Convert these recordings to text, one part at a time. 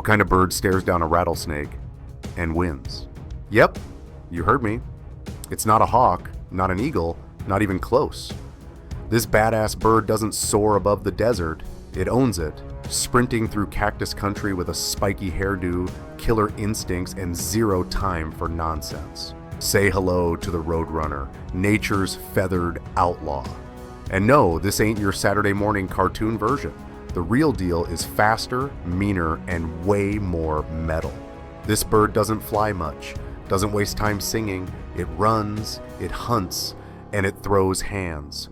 What kind of bird stares down a rattlesnake and wins? Yep, you heard me. It's not a hawk, not an eagle, not even close. This badass bird doesn't soar above the desert, it owns it, sprinting through cactus country with a spiky hairdo, killer instincts, and zero time for nonsense. Say hello to the Roadrunner, nature's feathered outlaw. And no, this ain't your Saturday morning cartoon version. The real deal is faster, meaner, and way more metal. This bird doesn't fly much, doesn't waste time singing, it runs, it hunts, and it throws hands,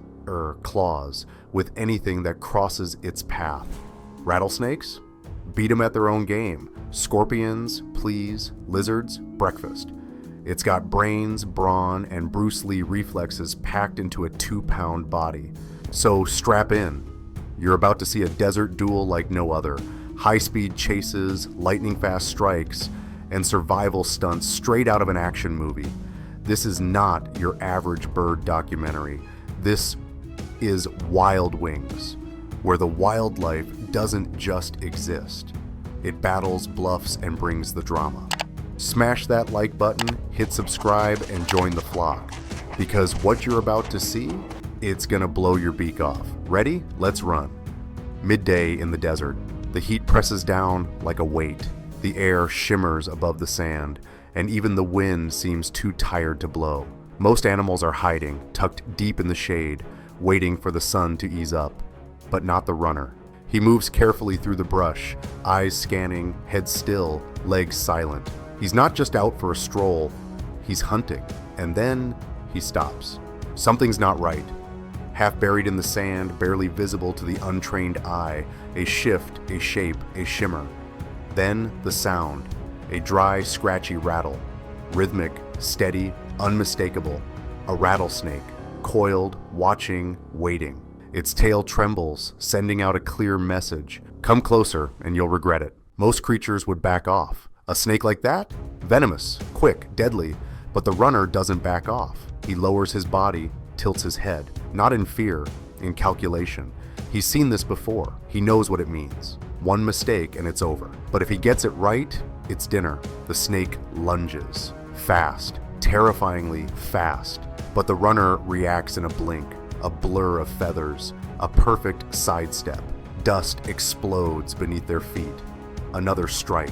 claws, with anything that crosses its path. Rattlesnakes? Beat them at their own game. Scorpions, please, lizards, breakfast. It's got brains, brawn, and Bruce Lee reflexes packed into a 2-pound body. So strap in. You're about to see a desert duel like no other. High-speed chases, lightning-fast strikes, and survival stunts straight out of an action movie. This is not your average bird documentary. This is Wild Wings, where the wildlife doesn't just exist. It battles, bluffs, and brings the drama. Smash that like button, hit subscribe, and join the flock. Because what you're about to see, it's gonna blow your beak off. Ready? Let's run. Midday in the desert. The heat presses down like a weight. The air shimmers above the sand, and even the wind seems too tired to blow. Most animals are hiding, tucked deep in the shade, waiting for the sun to ease up. But not the runner. He moves carefully through the brush, eyes scanning, head still, legs silent. He's not just out for a stroll, he's hunting, and then he stops. Something's not right. Half buried in the sand, barely visible to the untrained eye, a shift, a shape, a shimmer. Then the sound, a dry, scratchy rattle. Rhythmic, steady, unmistakable. A rattlesnake, coiled, watching, waiting. Its tail trembles, sending out a clear message. Come closer and you'll regret it. Most creatures would back off. A snake like that? Venomous, quick, deadly. But the runner doesn't back off. He lowers his body, tilts his head. Not in fear, in calculation. He's seen this before. He knows what it means. One mistake and it's over. But if he gets it right, it's dinner. The snake lunges. Fast, terrifyingly fast. But the runner reacts in a blink. A blur of feathers. A perfect sidestep. Dust explodes beneath their feet. Another strike.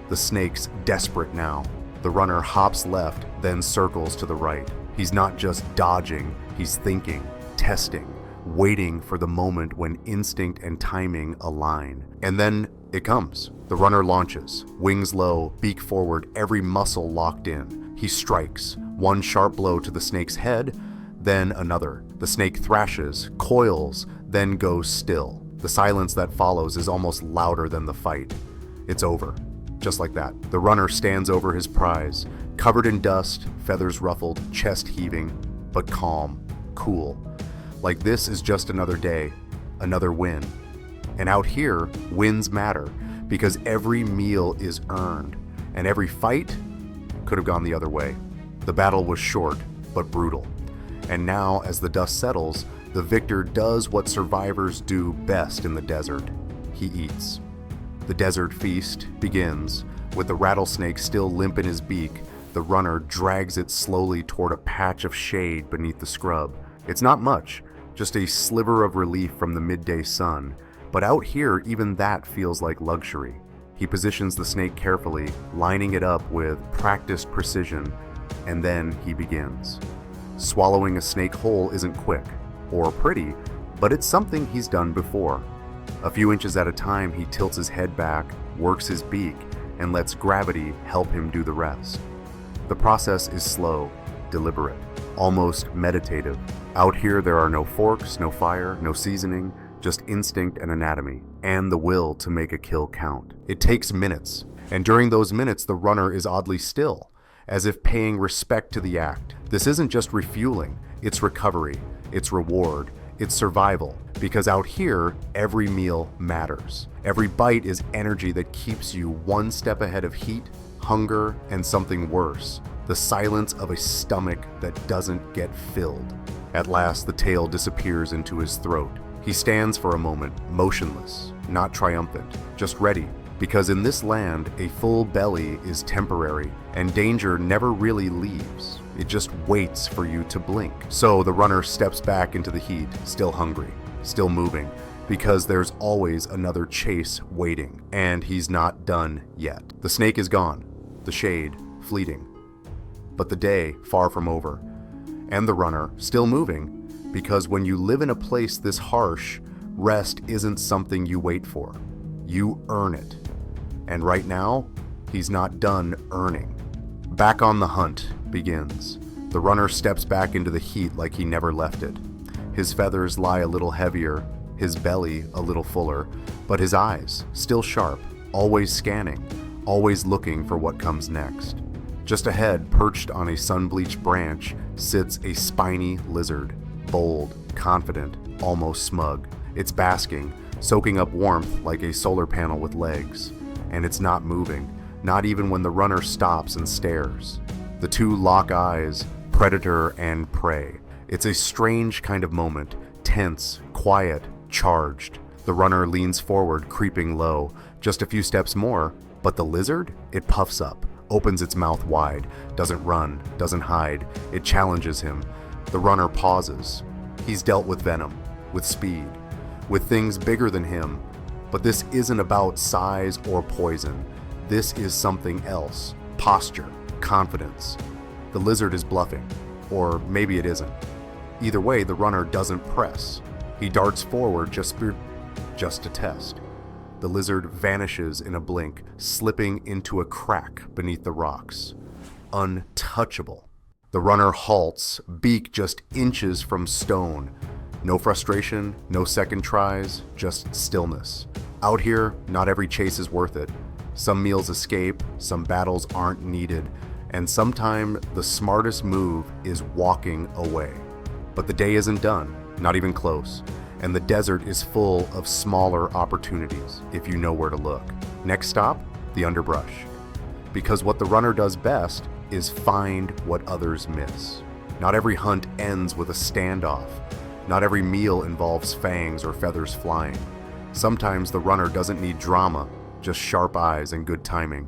The snake's desperate now. The runner hops left, then circles to the right. He's not just dodging, he's thinking, testing, waiting for the moment when instinct and timing align. And then it comes. The runner launches, wings low, beak forward, every muscle locked in. He strikes, one sharp blow to the snake's head, then another. The snake thrashes, coils, then goes still. The silence that follows is almost louder than the fight. It's over. Just like that, the runner stands over his prize, covered in dust, feathers ruffled, chest heaving, but calm, cool. Like this is just another day, another win. And out here, wins matter, because every meal is earned, and every fight could have gone the other way. The battle was short, but brutal. And now, as the dust settles, the victor does what survivors do best in the desert. He eats. The desert feast begins. With the rattlesnake still limp in his beak, the runner drags it slowly toward a patch of shade beneath the scrub. It's not much, just a sliver of relief from the midday sun, but out here even that feels like luxury. He positions the snake carefully, lining it up with practiced precision, and then he begins. Swallowing a snake whole isn't quick, or pretty, but it's something he's done before. A few inches at a time, he tilts his head back, works his beak, and lets gravity help him do the rest. The process is slow, deliberate, almost meditative. Out here there are no forks, no fire, no seasoning, just instinct and anatomy, and the will to make a kill count. It takes minutes, and during those minutes the runner is oddly still, as if paying respect to the act. This isn't just refueling, it's recovery, it's reward, it's survival, because out here, every meal matters. Every bite is energy that keeps you one step ahead of heat, hunger, and something worse, the silence of a stomach that doesn't get filled. At last, the tail disappears into his throat. He stands for a moment, motionless, not triumphant, just ready, Because in this land, a full belly is temporary, and danger never really leaves. It just waits for you to blink. So the runner steps back into the heat, still hungry, still moving, because there's always another chase waiting, and he's not done yet. The snake is gone, the shade fleeting, but the day far from over, and the runner still moving, because when you live in a place this harsh, rest isn't something you wait for. You earn it. And right now, he's not done earning. Back on the hunt begins. The runner steps back into the heat like he never left it. His feathers lie a little heavier, his belly a little fuller, but his eyes still sharp, always scanning, always looking for what comes next. Just ahead, perched on a sun-bleached branch, sits a spiny lizard, bold, confident, almost smug. It's basking, soaking up warmth like a solar panel with legs. And it's not moving, not even when the runner stops and stares. The two lock eyes, predator and prey. It's a strange kind of moment, tense, quiet, charged. The runner leans forward, creeping low, just a few steps more, but the lizard? It puffs up, opens its mouth wide, doesn't run, doesn't hide. It challenges him. The runner pauses. He's dealt with venom, with speed, with things bigger than him. But this isn't about size or poison. This is something else. Posture, confidence. The lizard is bluffing, or maybe it isn't. Either way, the runner doesn't press. He darts forward just to test. The lizard vanishes in a blink, slipping into a crack beneath the rocks. Untouchable. The runner halts, beak just inches from stone. No frustration, no second tries, just stillness. Out here, not every chase is worth it. Some meals escape, some battles aren't needed, and sometimes the smartest move is walking away. But the day isn't done, not even close, and the desert is full of smaller opportunities if you know where to look. Next stop, the underbrush. Because what the runner does best is find what others miss. Not every hunt ends with a standoff. Not every meal involves fangs or feathers flying. Sometimes the runner doesn't need drama, just sharp eyes and good timing.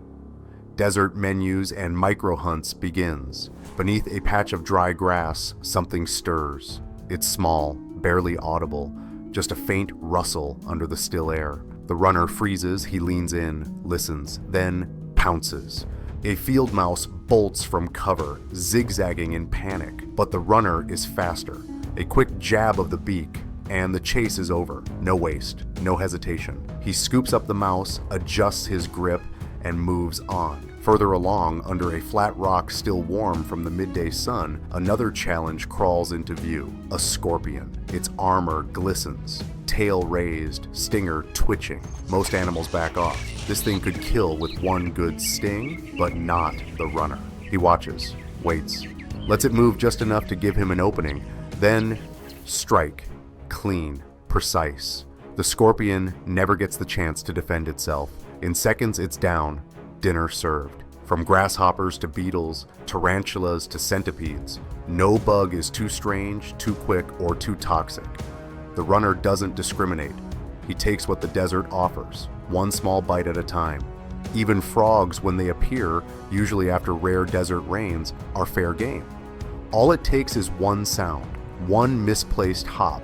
Desert menus and micro hunts begins. Beneath a patch of dry grass, something stirs. It's small, barely audible, just a faint rustle under the still air. The runner freezes, he leans in, listens, then pounces. A field mouse bolts from cover, zigzagging in panic, but the runner is faster. A quick jab of the beak, and the chase is over. No waste, no hesitation. He scoops up the mouse, adjusts his grip, and moves on. Further along, under a flat rock still warm from the midday sun, another challenge crawls into view. A scorpion. Its armor glistens, tail raised, stinger twitching. Most animals back off. This thing could kill with one good sting, but not the runner. He watches, waits, lets it move just enough to give him an opening, then strike. Clean, precise. The scorpion never gets the chance to defend itself. In seconds, it's down, dinner served. From grasshoppers to beetles, tarantulas to centipedes, no bug is too strange, too quick, or too toxic. The runner doesn't discriminate. He takes what the desert offers, one small bite at a time. Even frogs, when they appear, usually after rare desert rains, are fair game. All it takes is one sound, one misplaced hop,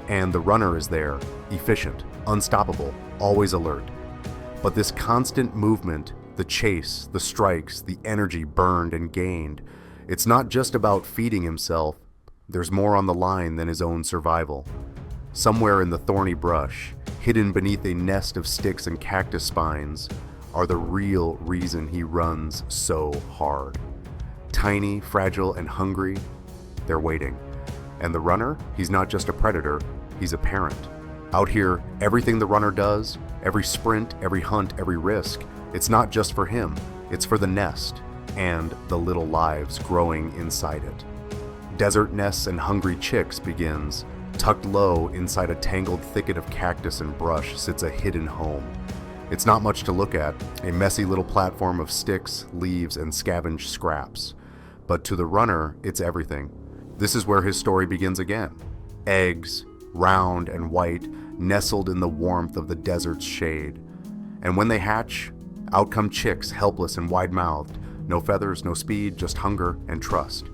and the runner is there, efficient, unstoppable, always alert. But this constant movement, the chase, the strikes, the energy burned and gained, it's not just about feeding himself. There's more on the line than his own survival. Somewhere in the thorny brush, hidden beneath a nest of sticks and cactus spines, are the real reason he runs so hard. Tiny, fragile, and hungry, they're waiting. And the runner, he's not just a predator, he's a parent. Out here, everything the runner does, every sprint, every hunt, every risk, it's not just for him, it's for the nest and the little lives growing inside it. Desert nests and hungry chicks begins. Tucked low inside a tangled thicket of cactus and brush sits a hidden home. It's not much to look at, a messy little platform of sticks, leaves, and scavenged scraps. But to the runner, it's everything. This is where his story begins again. Eggs, round and white, nestled in the warmth of the desert's shade. And when they hatch, out come chicks, helpless and wide-mouthed. No feathers, no speed, just hunger and trust.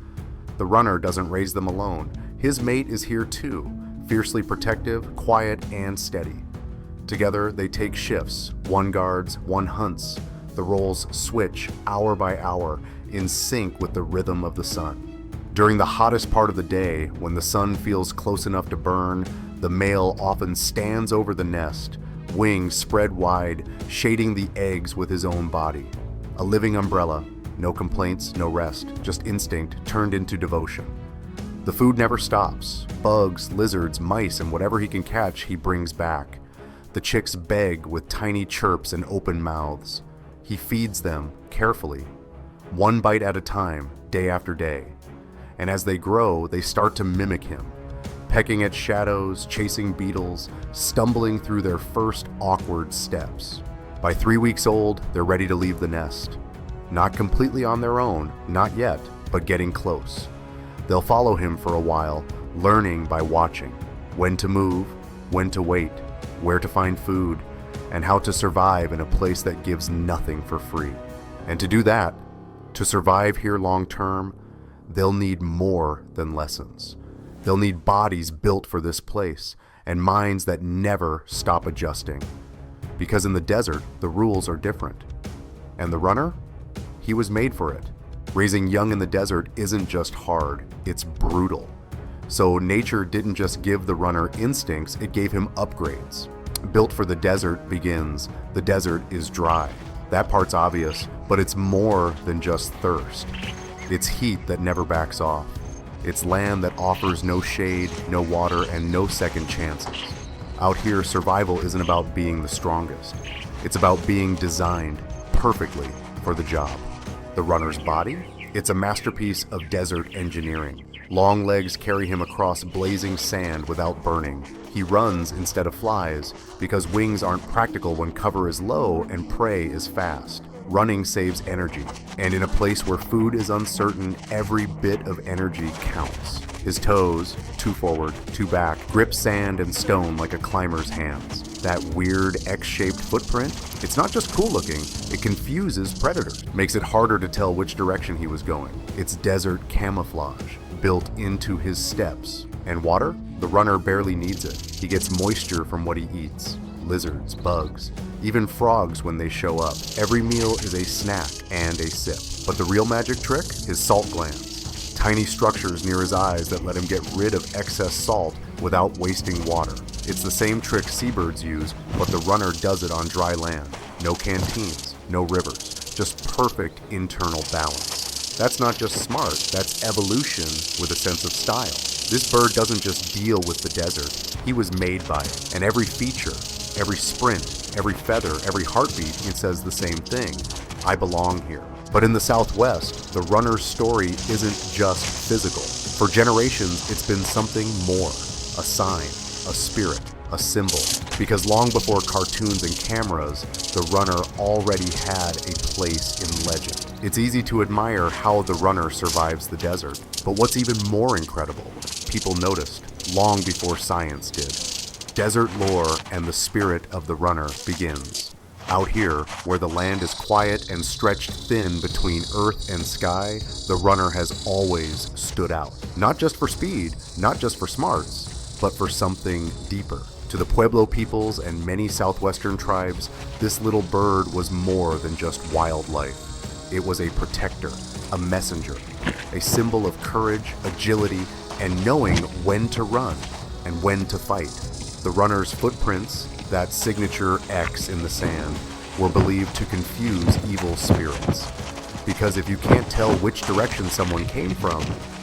The runner doesn't raise them alone. His mate is here too, fiercely protective, quiet, and steady. Together, they take shifts. One guards, one hunts. The roles switch hour by hour, in sync with the rhythm of the sun. During the hottest part of the day, when the sun feels close enough to burn, the male often stands over the nest, wings spread wide, shading the eggs with his own body. A living umbrella, no complaints, no rest, just instinct turned into devotion. The food never stops. Bugs, lizards, mice, and whatever he can catch, he brings back. The chicks beg with tiny chirps and open mouths. He feeds them carefully, one bite at a time, day after day. And as they grow, they start to mimic him, pecking at shadows, chasing beetles, stumbling through their first awkward steps. By 3 weeks old, they're ready to leave the nest. Not completely on their own, not yet, but getting close. They'll follow him for a while, learning by watching, when to move, when to wait, where to find food, and how to survive in a place that gives nothing for free. And to do that, to survive here long term, they'll need more than lessons. They'll need bodies built for this place, and minds that never stop adjusting. Because in the desert, the rules are different. And the runner? He was made for it. Raising young in the desert isn't just hard, it's brutal. So nature didn't just give the runner instincts, it gave him upgrades. Built for the desert begins. The desert is dry. That part's obvious, but it's more than just thirst. It's heat that never backs off. It's land that offers no shade, no water, and no second chances. Out here, survival isn't about being the strongest. It's about being designed perfectly for the job. The runner's body? It's a masterpiece of desert engineering. Long legs carry him across blazing sand without burning. He runs instead of flies because wings aren't practical when cover is low and prey is fast. Running saves energy, and in a place where food is uncertain, every bit of energy counts. His toes, two forward, two back, grip sand and stone like a climber's hands. That weird X-shaped footprint, it's not just cool looking, it confuses predators. Makes it harder to tell which direction he was going. It's desert camouflage, built into his steps. And water? The runner barely needs it. He gets moisture from what he eats. Lizards, bugs, even frogs when they show up. Every meal is a snack and a sip. But the real magic trick? His salt glands. Tiny structures near his eyes that let him get rid of excess salt without wasting water. It's the same trick seabirds use, but the runner does it on dry land. No canteens, no rivers, just perfect internal balance. That's not just smart, that's evolution with a sense of style. This bird doesn't just deal with the desert, he was made by it. And every feature, every sprint, every feather, every heartbeat, it says the same thing. I belong here. But in the Southwest, the runner's story isn't just physical. For generations, it's been something more. A sign, a spirit, a symbol. Because long before cartoons and cameras, the runner already had a place in legend. It's easy to admire how the runner survives the desert. But what's even more incredible, people noticed long before science did. Desert lore and the spirit of the runner begins. Out here, where the land is quiet and stretched thin between earth and sky, the runner has always stood out. Not just for speed, not just for smarts, but for something deeper. To the Pueblo peoples and many southwestern tribes, this little bird was more than just wildlife. It was a protector, a messenger, a symbol of courage, agility, and knowing when to run and when to fight. The runner's footprints, that signature X in the sand, were believed to confuse evil spirits. Because if you can't tell which direction someone came from,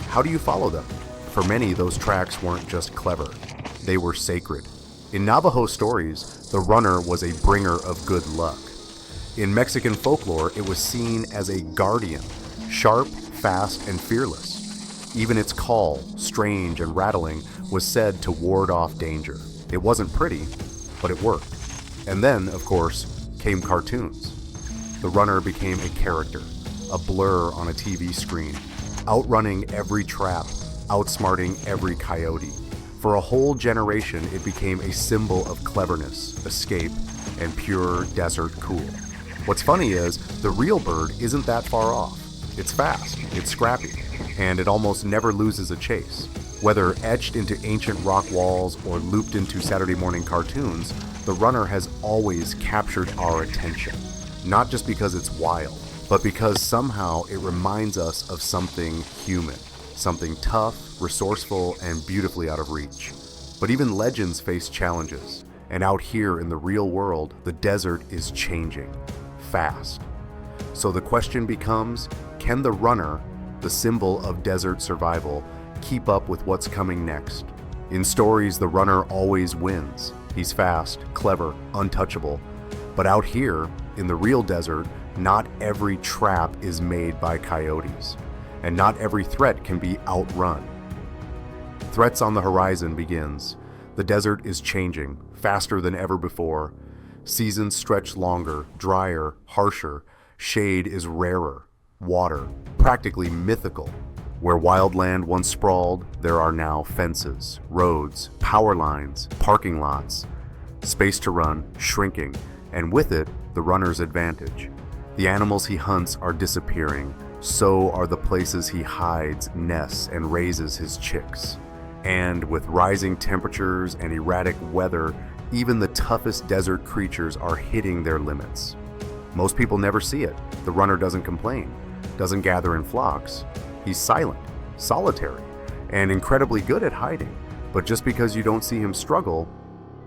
how do you follow them? For many, those tracks weren't just clever, they were sacred. In Navajo stories, the runner was a bringer of good luck. In Mexican folklore, it was seen as a guardian, sharp, fast, and fearless. Even its call, strange and rattling, was said to ward off danger. It wasn't pretty, but it worked. And then, of course, came cartoons. The runner became a character, a blur on a TV screen, outrunning every trap, outsmarting every coyote. For a whole generation, it became a symbol of cleverness, escape, and pure desert cool. What's funny is, the real bird isn't that far off. It's fast, it's scrappy, and it almost never loses a chase. Whether etched into ancient rock walls or looped into Saturday morning cartoons, the runner has always captured our attention. Not just because it's wild, but because somehow it reminds us of something human, something tough, resourceful, and beautifully out of reach. But even legends face challenges, and out here in the real world, the desert is changing, fast. So the question becomes, can the runner, the symbol of desert survival, keep up with what's coming next? In stories, the runner always wins. He's fast, clever, untouchable. But out here, in the real desert, not every trap is made by coyotes, and not every threat can be outrun. Threats on the horizon begins. The desert is changing, faster than ever before. Seasons stretch longer, drier, harsher. Shade is rarer. Water, practically mythical. Where wildland once sprawled, there are now fences, roads, power lines, parking lots. Space to run, shrinking, and with it, the runner's advantage. The animals he hunts are disappearing. So are the places he hides, nests, and raises his chicks. And with rising temperatures and erratic weather, even the toughest desert creatures are hitting their limits. Most people never see it. The runner doesn't complain, doesn't gather in flocks. He's silent, solitary, and incredibly good at hiding. But just because you don't see him struggle,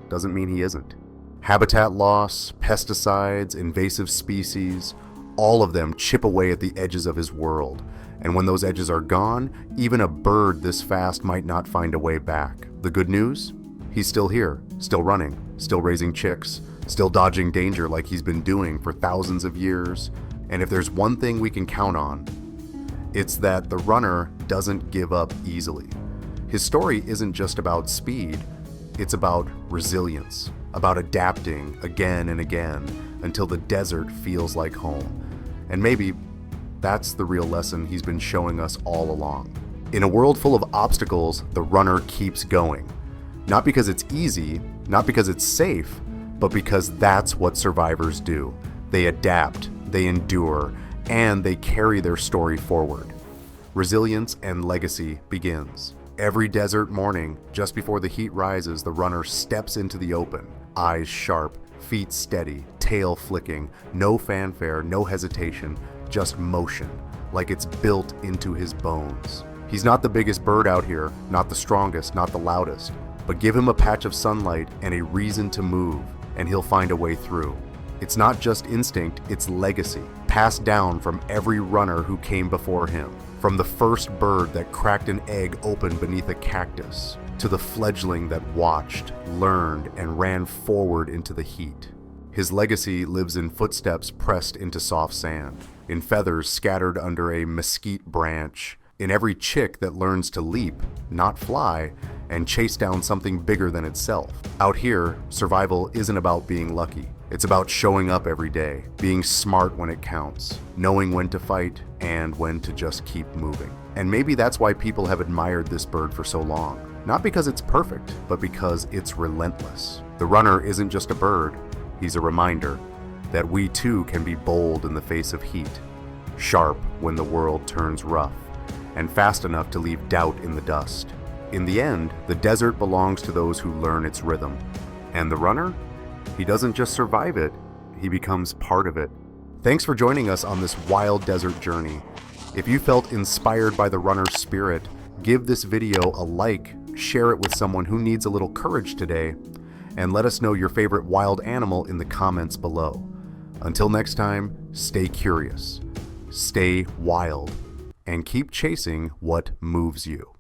doesn't mean he isn't. Habitat loss, pesticides, invasive species, all of them chip away at the edges of his world. And when those edges are gone, even a bird this fast might not find a way back. The good news? He's still here, still running, still raising chicks, still dodging danger like he's been doing for thousands of years. And if there's one thing we can count on, it's that the runner doesn't give up easily. His story isn't just about speed, it's about resilience, about adapting again and again until the desert feels like home. And maybe that's the real lesson he's been showing us all along. In a world full of obstacles, the runner keeps going. Not because it's easy, not because it's safe, but because that's what survivors do. They adapt, they endure, and they carry their story forward. Resilience and legacy begins. Every desert morning, just before the heat rises, the runner steps into the open, eyes sharp, feet steady, tail flicking, no fanfare, no hesitation, just motion, like it's built into his bones. He's not the biggest bird out here, not the strongest, not the loudest, but give him a patch of sunlight and a reason to move, and he'll find a way through. It's not just instinct, it's legacy, passed down from every runner who came before him. From the first bird that cracked an egg open beneath a cactus, to the fledgling that watched, learned, and ran forward into the heat. His legacy lives in footsteps pressed into soft sand, in feathers scattered under a mesquite branch, in every chick that learns to leap, not fly, and chase down something bigger than itself. Out here, survival isn't about being lucky. It's about showing up every day, being smart when it counts, knowing when to fight and when to just keep moving. And maybe that's why people have admired this bird for so long. Not because it's perfect, but because it's relentless. The runner isn't just a bird, he's a reminder that we too can be bold in the face of heat, sharp when the world turns rough, and fast enough to leave doubt in the dust. In the end, the desert belongs to those who learn its rhythm. And the runner? He doesn't just survive it, he becomes part of it. Thanks for joining us on this wild desert journey. If you felt inspired by the runner's spirit, give this video a like, share it with someone who needs a little courage today, and let us know your favorite wild animal in the comments below. Until next time, stay curious, stay wild, and keep chasing what moves you.